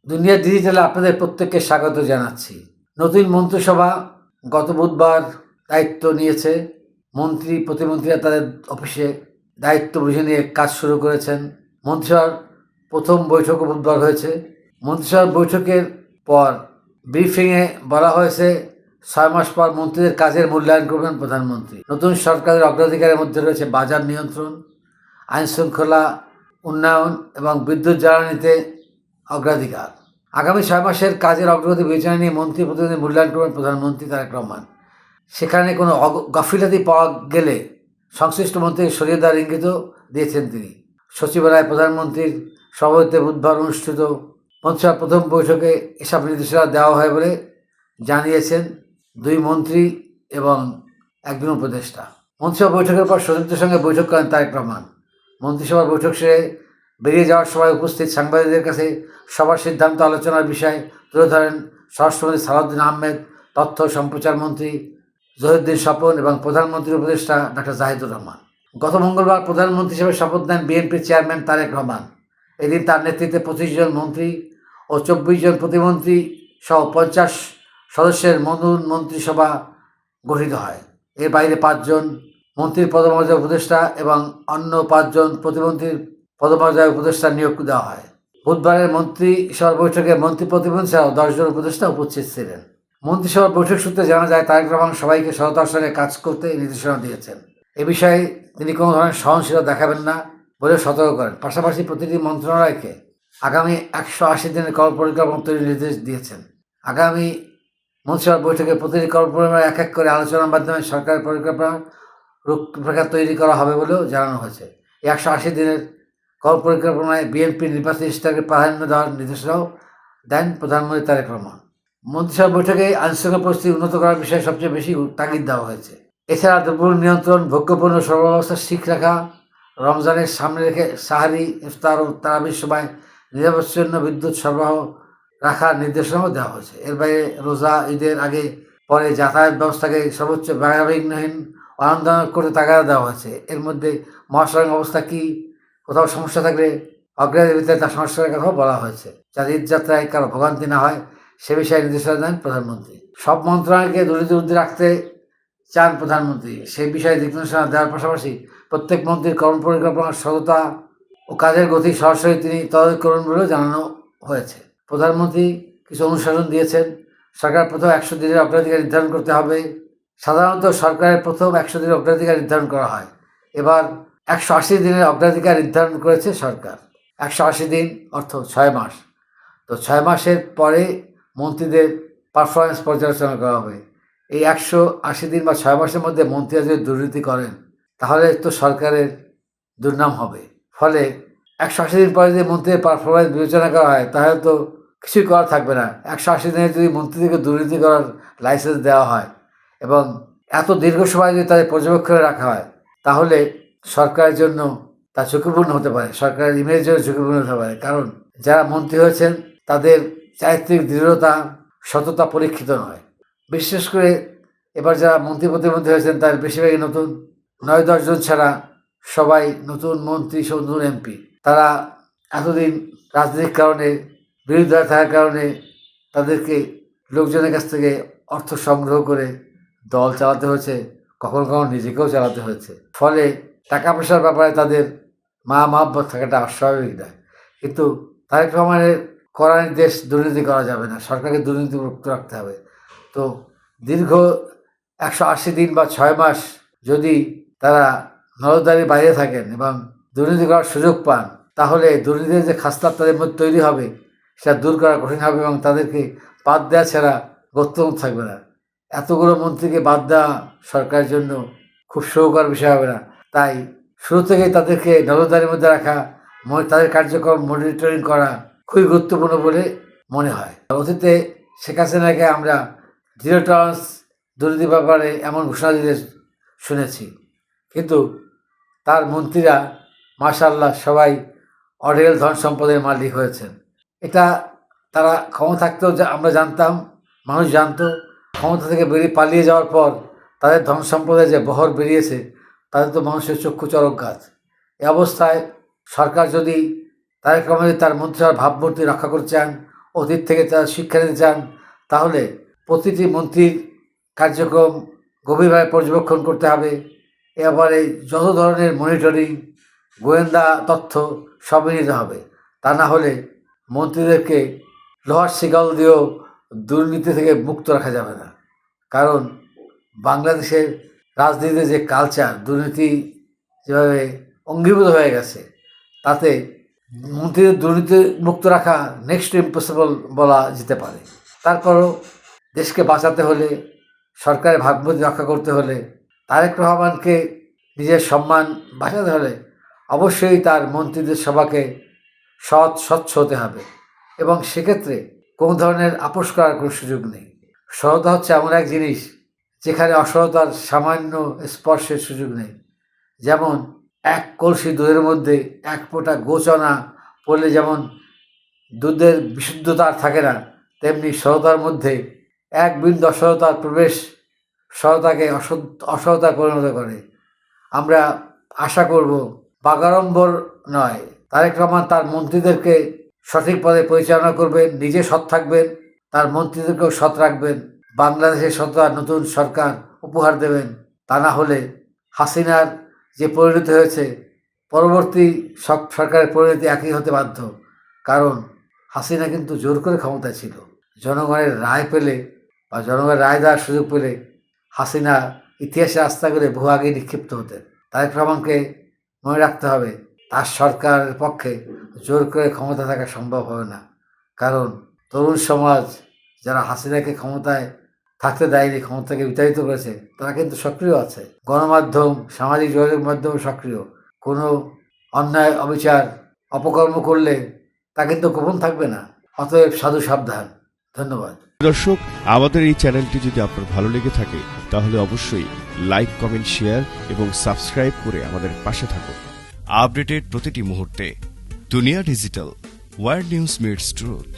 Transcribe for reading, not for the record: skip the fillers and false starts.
দুনিয়া ডিজিটালে আপনাদের প্রত্যেককে স্বাগত জানাচ্ছি। নতুন মন্ত্রিসভা গত বুধবার দায়িত্ব নিয়েছে। মন্ত্রী প্রতিমন্ত্রীরা তাদের অফিসে দায়িত্ব বুঝে নিয়ে কাজ শুরু করেছেন। মন্ত্রিসভার প্রথম বৈঠকও বুধবার হয়েছে। মন্ত্রিসভার বৈঠকের পর ব্রিফিংয়ে বলা হয়েছে 6 মাস পর মন্ত্রীদের কাজের মূল্যায়ন করবেন প্রধানমন্ত্রী। নতুন সরকারের অগ্রাধিকারের মধ্যে রয়েছে বাজার নিয়ন্ত্রণ, আইনশৃঙ্খলা উন্নয়ন এবং বিদ্যুৎ জ্বালানিতে অগ্রাধিকার। আগামী 6 মাসের কাজের অগ্রগতি বিবেচনা নিয়ে মন্ত্রী প্রতিনিধি মূল্যায়ন করবেন প্রধানমন্ত্রী তারেক রহমান। সেখানে কোনো গাফিলতি পাওয়া গেলে সংশ্লিষ্ট মন্ত্রীকে সরিয়ে দেওয়ার ইঙ্গিতও দিয়েছেন তিনি। সচিবালয়ে প্রধানমন্ত্রীর সভাপতিত্বে বুধবার অনুষ্ঠিত মন্ত্রিসভার প্রথম বৈঠকে এসব নির্দেশনা দেওয়া হয় বলে জানিয়েছেন 2 মন্ত্রী এবং 1 উপদেষ্টা। মন্ত্রিসভা বৈঠকের পর সচিবদের সঙ্গে বৈঠক করেন তারেক রহমান। মন্ত্রিসভার বৈঠক সেরে বেরিয়ে যাওয়ার সময় উপস্থিত সাংবাদিকদের কাছে সবার সিদ্ধান্ত আলোচনার বিষয় তুলে ধরেন স্বরাষ্ট্রমন্ত্রী সালাউদ্দিন আহমেদ, তথ্য সম্প্রচার মন্ত্রী জহিরুদ্দিন স্বপন এবং প্রধানমন্ত্রীর উপদেষ্টা ডক্টর জাহিদুর রহমান। গত মঙ্গলবার প্রধানমন্ত্রী হিসেবে শপথ নেন বিএনপির চেয়ারম্যান তারেক রহমান। এদিন তার নেতৃত্বে 25 জন মন্ত্রী ও 24 জন প্রতিমন্ত্রী সহ 50 সদস্যের নতুন মন্ত্রিসভা গঠিত হয়। এর বাইরে 5 জন মন্ত্রীর পদমর্যাদা উপদেষ্টা এবং অন্য 5 জন প্রতিমন্ত্রীর পদমর্যাদা উপদেষ্টা নিয়োগ দেওয়া হয়। বুধবারের মন্ত্রিসভার বৈঠকে মন্ত্রী প্রতিমন্ত্রী ছাড়াও 10 জন উপদেষ্টা উপস্থিত ছিলেন। মন্ত্রিসভার বৈঠক সূত্রে জানা যায় তারেক রহমান সবাইকে সততার সঙ্গে কাজ করতে নির্দেশনা দিয়েছেন। এ বিষয়ে তিনি কোনো ধরনের সহনশীলতা দেখাবেন না বলে সতর্ক করেন। পাশাপাশি প্রতিটি মন্ত্রণালয়কে আগামী 180 দিনের কর্মপরিকল্পনা তৈরির নির্দেশ দিয়েছেন। আগামী মন্ত্রিসভার বৈঠকে প্রতিটি কর্মপরিকল্পনা এক এক করে আলোচনার মাধ্যমে সরকারের পরিকল্পনার রূপরেখা তৈরি করা হবে বলেও জানানো হয়েছে। এই 180 দিনের কর্মপরিকল্পনায় বিএনপির নির্বাচনী ইশতেহারকে প্রাধান্য দেওয়ার নির্দেশনাও দেন প্রধানমন্ত্রী তারেক রহমান। মন্ত্রিসভা বৈঠকে আইনশৃঙ্খলা পরিস্থিতি উন্নত করার বিষয়ে সবচেয়ে বেশি তাগিদ দেওয়া হয়েছে। এছাড়া দ্রব্যমূল্য নিয়ন্ত্রণ, ভোগ্যপণ্য সরবরাহ ঠিক রাখা, রমজানের সামনে রেখে সাহারি, ইফতার ও তারাবির সময় নিরাপত্তার জন্য বিদ্যুৎ সরবরাহ রাখার নির্দেশনাও দেওয়া হয়েছে। এর বাইরে রোজা, ঈদের আগে পরে যাতায়াত ব্যবস্থাকে সর্বোচ্চ ব্যয়বিঘ্নহীন ও আনন্দদায়ক করতে তাগাদা দেওয়া হয়েছে। এর মধ্যে মহাসড়ক অবস্থা কী, কোথাও সমস্যা থাকলে অগ্রাধিকারের ভিত্তিতে তা সংস্কারের কথাও বলা হয়েছে, যাতে ঈদযাত্রায় কারো ভোগান্তি না হয় সে বিষয়ে নির্দেশনা দেন প্রধানমন্ত্রী। সব মন্ত্রণালয়কে দুর্নীতির ঊর্ধ্বে রাখতে চান প্রধানমন্ত্রী। সেই বিষয়ে দিক নির্দেশনা দেওয়ার পাশাপাশি প্রত্যেক মন্ত্রীর কর্মপরিকল্পনার সততা ও কাজের গতি সরাসরি তিনি তদারকি করবেন বলেও জানানো হয়েছে। প্রধানমন্ত্রী কিছু অনুশাসন দিয়েছেন। সরকার প্রথম 100 দিনের অগ্রাধিকার নির্ধারণ করতে হবে। সাধারণত সরকারের প্রথম 100 দিনের অগ্রাধিকার নির্ধারণ করা হয়। এবার 180 দিনের অগ্রাধিকার নির্ধারণ করেছে সরকার। 180 দিন অর্থ 6 মাস। তো 6 মাসের পরে মন্ত্রীদের পারফরমেন্স পর্যালোচনা করা হবে। এই 180 দিন বা 6 মাসের মধ্যে মন্ত্রীরা যদি দুর্নীতি করেন তাহলে তো সরকারের দুর্নাম হবে। ফলে 180 দিন পরে যদি মন্ত্রীদের পারফরমেন্স বিবেচনা করা হয় তাহলে তো কিছুই করা থাকবে না। 180 দিনে যদি মন্ত্রীদেরকে দুর্নীতি করার লাইসেন্স দেওয়া হয় এবং এত দীর্ঘ সময় যদি তাদের পর্যবেক্ষণে রাখা হয় তাহলে সরকারের জন্য তা ঝুঁকিপূর্ণ হতে পারে, সরকারের ইমেজের জন্য ঝুঁকিপূর্ণ হতে পারে। কারণ যারা মন্ত্রী হয়েছেন তাদের চারিত্রিক দৃঢ়তা, সততা পরীক্ষিত নয়। বিশেষ করে এবার যারা মন্ত্রী প্রতিমন্ত্রী হয়েছেন তার বেশিরভাগই নতুন, 9-10 জন ছাড়া সবাই নতুন মন্ত্রী, নতুন এমপি। তারা এতদিন রাজনৈতিক কারণে, বিরোধিতা থাকার কারণে তাদেরকে লোকজনের কাছ থেকে অর্থ সংগ্রহ করে দল চালাতে হয়েছে, কখনো কখনো নিজেকেও চালাতে হয়েছে। ফলে টাকা পয়সার ব্যাপারে তাদের মহাব্বত থাকাটা অস্বাভাবিক নয়। কিন্তু তারেক রহমানের কড়া নির্দেশ, দুর্নীতি করা যাবে না, সরকারকে দুর্নীতিমুক্ত রাখতে হবে। তো দীর্ঘ 180 দিন বা 6 মাস যদি তারা নজরদারির বাইরে থাকেন এবং দুর্নীতি করার সুযোগ পান তাহলে দুর্নীতির যে খাসলাত তাদের মধ্যে তৈরি হবে সেটা দূর করা কঠিন হবে এবং তাদেরকে বাদ দেওয়া ছাড়া গত্যন্তর থাকবে না। এতগুলো মন্ত্রীকে বাদ দেওয়া সরকারের জন্য খুব সুখকর বিষয় হবে না। তাই শুরু থেকেই তাদেরকে নজরদারির মধ্যে রাখা, তাদের কার্যক্রম মনিটরিং করা খুবই গুরুত্বপূর্ণ বলে মনে হয়। অতীতে শেখ হাসিনাকে আমরা জিরো টলারেন্স দুর্নীতির ব্যাপারে এমন ঘোষণা দিতে শুনেছি, কিন্তু তার মন্ত্রীরা মাশাআল্লাহ সবাই অঢেল ধন সম্পদের মালিক হয়েছেন। এটা তারা ক্ষমতা থাকতেও আমরা জানতাম, মানুষ জানতো। ক্ষমতা থেকে পালিয়ে যাওয়ার পর তাদের ধন সম্পদের যে বহর বেরিয়েছে তাদের তো মানুষের চক্ষু চড়ক গাছ। এ অবস্থায় সরকার যদি তারেক রহমান তার মন্ত্রিসভার ভাবমূর্তি রক্ষা করতে চান, অতীত থেকে তারা শিক্ষা নিতে চান, তাহলে প্রতিটি মন্ত্রীর কার্যক্রম গভীরভাবে পর্যবেক্ষণ করতে হবে। এবারে যত ধরনের মনিটরিং, গোয়েন্দা তথ্য সবই নিতে হবে। তা না হলে মন্ত্রীদেরকে লোহার শিকল দিয়েও দুর্নীতি থেকে মুক্ত রাখা যাবে না। কারণ বাংলাদেশের রাজনীতিতে যে কালচার, দুর্নীতি যেভাবে অঙ্গীভূত হয়ে গেছে, তাতে মন্ত্রীদের দুর্নীতি মুক্ত রাখা নেক্সট টু ইম্পসিবল বলা যেতে পারে। তারপরও দেশকে বাঁচাতে হলে, সরকারের ভাবমূর্তি রক্ষা করতে হলে, তারেক রহমানকে নিজের সম্মান বাঁচাতে হলে অবশ্যই তার মন্ত্রীদের সভাকে স্বচ্ছ হতে হবে এবং সেক্ষেত্রে কোনো ধরনের আপোষ করার কোনো সুযোগ নেই। সততা হচ্ছে এমন এক জিনিস যেখানে অসততার সামান্য স্পর্শের সুযোগ নেই। যেমন এক কলসি দুধের মধ্যে এক ফোঁটা গোচনা পড়লে যেমন দুধের বিশুদ্ধতা আর থাকে না, তেমনি সততার মধ্যে এক বিন্দু অসততার প্রবেশ সততাকে অসততায় পরিণত করে। আমরা আশা করব বাগাড়ম্বর নয়, তারেক রহমান তার মন্ত্রীদেরকে সঠিক পদে পরিচালনা করবেন, নিজে সৎ থাকবেন, তার মন্ত্রীদেরকেও সৎ রাখবেন, বাংলাদেশের সততার নতুন সরকার উপহার দেবেন। তা না হলে হাসিনার যে পরিণতি হয়েছে, পরবর্তী সব সরকারের পরিণতি একই হতে বাধ্য। কারণ হাসিনা কিন্তু জোর করে ক্ষমতায় ছিল। জনগণের রায় পেলে বা জনগণের রায় দেওয়ার সুযোগ পেলে হাসিনা ইতিহাসে আস্থা করে বহু আগে নিক্ষিপ্ত হতেন। তারেক রহমানকে মনে রাখতে হবে, তার সরকারের পক্ষে জোর করে ক্ষমতা থাকা সম্ভব হবে না। কারণ তরুণ সমাজ যারা হাসিনাকে ক্ষমতায় থাকতে দেয়নি, ক্ষমতাকে বিতাড়িত করেছে, তারা কিন্তু সক্রিয় আছে। গণমাধ্যম, সামাজিক যোগাযোগ মাধ্যম সক্রিয়। কোনো অন্যায়, অবিচার, অপকর্ম করলে তা কিন্তু গোপন থাকবে না। অতএব সাধু সাবধান। ধন্যবাদ। দর্শক, আমাদের এই চ্যানেলটি যদি আপনার ভালো লেগে থাকে তাহলে অবশ্যই লাইক, কমেন্ট, শেয়ার এবং সাবস্ক্রাইব করে আমাদের পাশে থাকুন। আপডেটেড প্রতিটি মুহূর্তে দুনিয়া digital, world news meets truth.